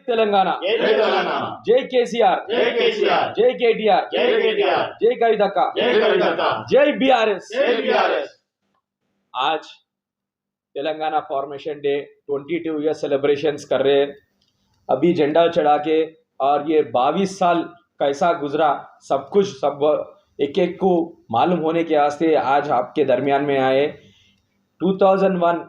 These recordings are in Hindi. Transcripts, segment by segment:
తెలంగాణ జై తెలంగాణ జై కేసీఆర్ జై కేసీఆర్ జై కేటీఆర్ జై కేటీఆర్ जय कविता जय कविता जय बीआरएस जय बीआरएस। आज Telangana formation day 22 year celebrations कर रहे हैं। अभी झंडा चढ़ा के और ये 22 साल कैसा गुजरा सब कुछ सब एक एक को मालूम होने के वास्ते आज आपके दरमियान में आए। 2001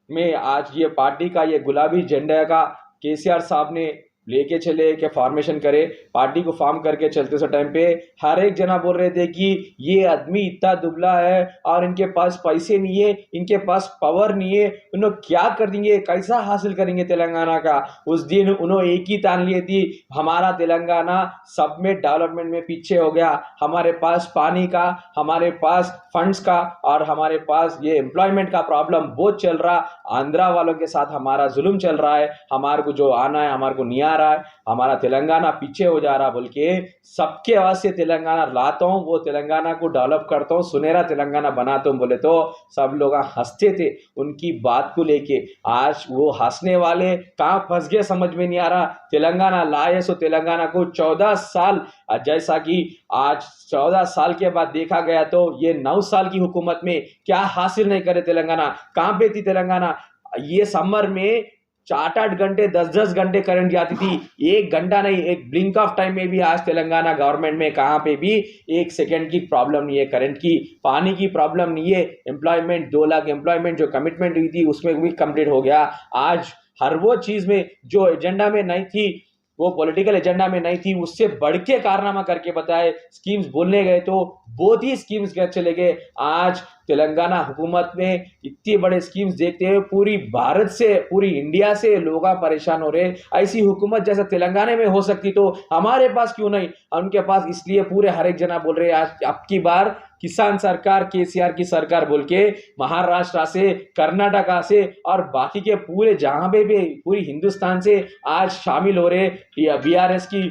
में आज ये पार्टी का ये गुलाबी झंडा का केसीआर साहब ने लेके चले के फॉर्मेशन करे, पार्टी को फॉर्म करके चलते उस टाइम पे हर एक जना बोल रहे थे कि ये आदमी इतना दुबला है और इनके पास पैसे नहीं है, इनके पास पावर नहीं है, उन्होंने क्या कर देंगे, कैसा हासिल करेंगे तेलंगाना का। उस दिन उन्होंने एक ही तान लिए थी, हमारा तेलंगाना सब में डेवलपमेंट में पीछे हो गया, हमारे पास पानी का, हमारे पास फंड्स का और हमारे पास ये एम्प्लॉयमेंट का प्रॉब्लम बहुत चल रहा, आंध्रा वालों के साथ हमारा जुल्म चल रहा है, हमारे को जो आना है हमारे को नहीं आ रहा है, हमारा तेलंगाना पीछे हो जा रहा बोल के सबके आवाज से तेलंगाना लाता हूँ, वो तेलंगाना को डेवलप करता हूँ, सुनहरा तेलंगाना बनाता हूँ बोले तो सब लोग हंसते थे उनकी बात को लेके। आज वो हंसने वाले कहाँ फंस गए समझ में नहीं आ रहा। तेलंगाना लाए सो तेलंगाना को 14 साल, जैसा कि आज 14 साल के बाद देखा गया तो ये 9 साल की हुकूमत में क्या हासिल नहीं करे तेलंगाना। कहाँ पे थी तेलंगाना। ये समर में 8-8 घंटे 10-10 घंटे करंट जाती थी, एक घंटा नहीं, एक ब्लिंक ऑफ टाइम में भी आज तेलंगाना गवर्नमेंट में कहाँ पे भी एक सेकंड की प्रॉब्लम नहीं है, करंट की, पानी की प्रॉब्लम नहीं है, एम्प्लॉयमेंट 2 लाख एम्प्लॉयमेंट जो कमिटमेंट हुई थी उसमें भी कंप्लीट हो गया। आज हर वो चीज में जो एजेंडा में नहीं थी, वो पॉलिटिकल एजेंडा में नहीं थी, उससे बढ़ के कारनामा करके बताए। स्कीम्स बोलने गए तो बहुत ही स्कीम्स चले गए। आज तेलंगाना हुकूमत में इतने बड़े स्कीम्स देखते हुए पूरी भारत से, पूरी इंडिया से लोग परेशान हो रहे। ऐसी हुकूमत जैसा तेलंगाना में हो सकती तो हमारे पास क्यों नहीं, उनके पास, इसलिए पूरे हर एक जना बोल रहे आज अब की बार किसान सरकार, केसीआर की सरकार बोल के महाराष्ट्र से, कर्नाटका से और बाकी के पूरे जहां पे भी पूरी हिंदुस्तान से आज शामिल हो रहे बीआरएस की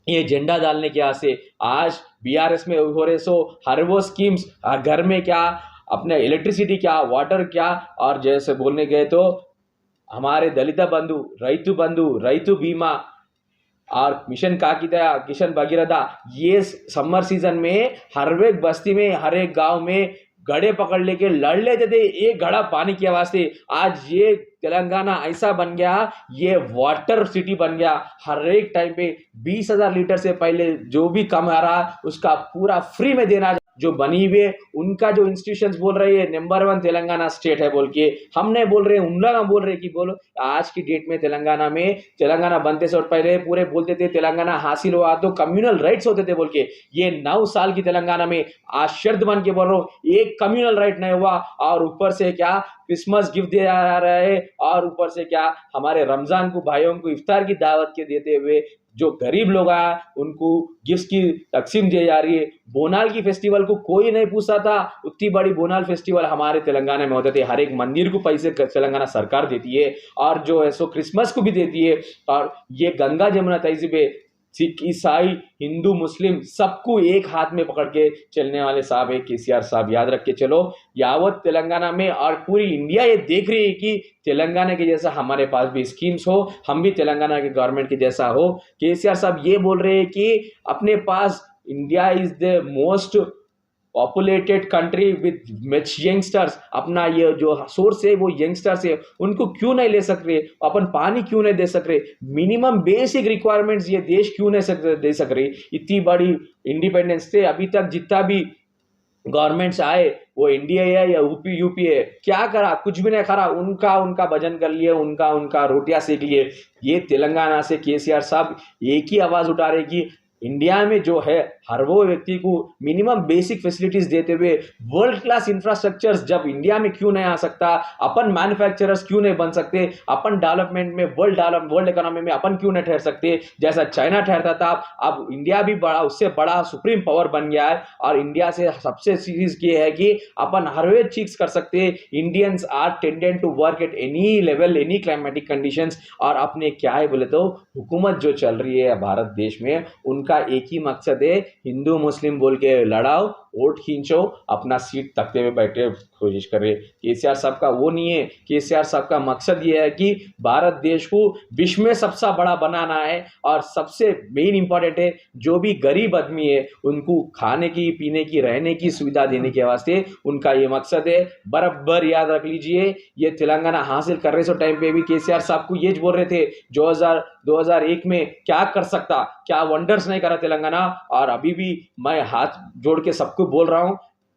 ये झंडा डालने के आसे। आज बीआरएस में हो रहे सो हर वो स्कीम्स, घर में क्या, अपने इलेक्ट्रिसिटी क्या, वाटर क्या, और जैसे बोलने गए तो हमारे दलित बंधु, रैतु बीमा और मिशन काकिदया, किशन भगीरथा, ये समर सीजन में हर एक बस्ती में, हर एक गांव में घड़े पकड़ लेके लड़ लेते थे एक घड़ा पानी की वास्ते। आज ये तेलंगाना ऐसा बन गया, ये वाटर सिटी बन गया। हर एक टाइम पे 20,000 लीटर से पहले जो भी कम आ रहा उसका पूरा फ्री में देना। जो बनी हुए उनका जो इंस्टीट्यूशंस बोल रहे हैं नंबर 1 तेलंगाना स्टेट है बोल के, हमने बोल रहे हैं, उन लोग बोल रहे हैं कि बोलो आज की डेट में तेलंगाना में, तेलंगाना बनते से पहले पूरे बोलते थे तेलंगाना हासिल हुआ तो कम्युनल राइट्स होते थे बोल के। ये 9 साल की तेलंगाना में आज शर्त बन के बोल रहा हूँ, एक कम्युनल राइट नहीं हुआ। और ऊपर से क्या क्रिसमस गिफ्ट दिया जा रहा है, और ऊपर से क्या हमारे रमजान को भाइयों को इफ्तार की दावत के देते हुए जो गरीब लोग आए उनको गिफ्ट की तकसीम दी जा रही है। बोनाल की फेस्टिवल को कोई नहीं पूछता था, उतनी बड़ी बोनाल फेस्टिवल हमारे तेलंगाना में होते थे। हर एक मंदिर को पैसे तेलंगाना सरकार देती है, और जो है सो क्रिसमस को भी देती है। और ये गंगा जमुना तहजीब है, सिख, ईसाई, हिंदू, मुस्लिम सबको एक हाथ में पकड़ के चलने वाले साहब है केसीआर साहब। याद रख के चलो, यावत तेलंगाना में और पूरी इंडिया ये देख रही है कि तेलंगाना के जैसा हमारे पास भी स्कीम्स हो, हम भी तेलंगाना के गवर्नमेंट के जैसा हो। केसीआर साहब ये बोल रहे हैं कि अपने पास India is the most populated country with much youngsters, अपना ये जो सोर्स है वो यंगस्टर्स है, उनको क्यों नहीं ले सक रहे, अपन पानी क्यों नहीं दे सक रहे, मिनिमम बेसिक रिक्वायरमेंट्स ये देश क्यों नहीं दे सक रहे। इतनी बड़ी इंडिपेंडेंस से अभी तक जितना भी गवर्नमेंट्स आए, वो एनडीए है या यूपी है, क्या करा, कुछ भी नहीं करा। उनका भजन कर लिए, उनका रोटियां सेक लिए। ये तेलंगाना से केसीआर साहब एक ही आवाज उठा रहे कि इंडिया में जो है हर वो व्यक्ति को मिनिमम बेसिक फैसिलिटीज देते हुए वर्ल्ड क्लास इंफ्रास्ट्रक्चर्स जब इंडिया में क्यों नहीं आ सकता, अपन मैन्युफैक्चरर्स क्यों नहीं बन सकते, अपन डेवलपमेंट में वर्ल्ड इकोनॉमी में अपन क्यों नहीं ठहर सकते। जैसा चाइना ठहरता था, अब इंडिया भी बड़ा, उससे बड़ा सुप्रीम पावर बन गया है। और इंडिया से सबसे चीज ये है कि अपन हर वे चीज कर सकते हैं। Indians are tendent to work at any level, any climatic conditions. और अपने क्या है बोले तो हुकूमत जो चल रही है भारत देश में, उनका उनका एक ही मकसद है, हिंदू मुस्लिम बोल के लड़ाओ, वोट खींचो, अपना सीट तख्ते में बैठे कोशिश कर रहे। केसीआर साहब का वो नहीं है। केसीआर साहब का मकसद ये है कि भारत देश को विश्व में सबसे बड़ा बनाना है, और सबसे मेन इंपॉर्टेंट है जो भी गरीब आदमी है उनको खाने की, पीने की, रहने की सुविधा देने के वास्ते उनका ये मकसद है। बराबर याद रख लीजिए, ये तेलंगाना हासिल कर रहे सो टाइम पे भी केसीआर साहब को ये बोल रहे थे 2001 में क्या कर सकता, क्या वंडर्स नहीं करा तेलंगाना। और अभी भी मैं हाथ जोड़ के सबको बोल रहा हूं,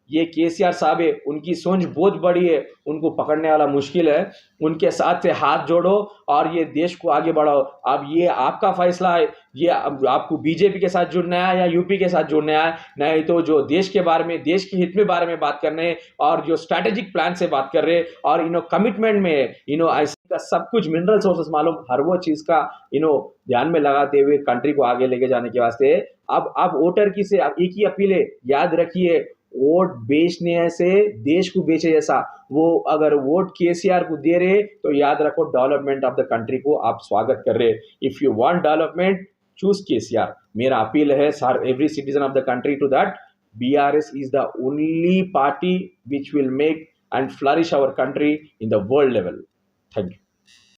ये केसीआर साहब है, उनकी सोच बहुत बड़ी है, उनको पकड़ने वाला मुश्किल है। उनके साथ से हाथ जोड़ो और ये देश को आगे बढ़ाओ। अब ये आपका फैसला है, ये अब आपको बीजेपी के साथ जुड़ना है या यूपी के साथ जुड़ना है, नहीं तो जो देश के बारे में, देश के हित में बारे में बात करने और जो स्ट्रैटेजिक प्लान से बात कर रहे और कमिटमेंट में ऐसे का सब कुछ मिनरल सोर्सेस मालूम, हर वो चीज का ध्यान में लगाते हुए कंट्री को आगे लेके जाने के वास्ते अब वोटर की से अब एक ही अपील है, याद रखिए, वोट बेचने से देश को बेचे जैसा। वो अगर वोट केसीआर को दे रहे तो याद रखो डेवलपमेंट ऑफ द कंट्री को आप स्वागत कर रहे। If you want development, choose K C R. मेरा अपील है sir every citizen of the country to that BRS is the only party which will make and flourish our country in the world level. Thank you.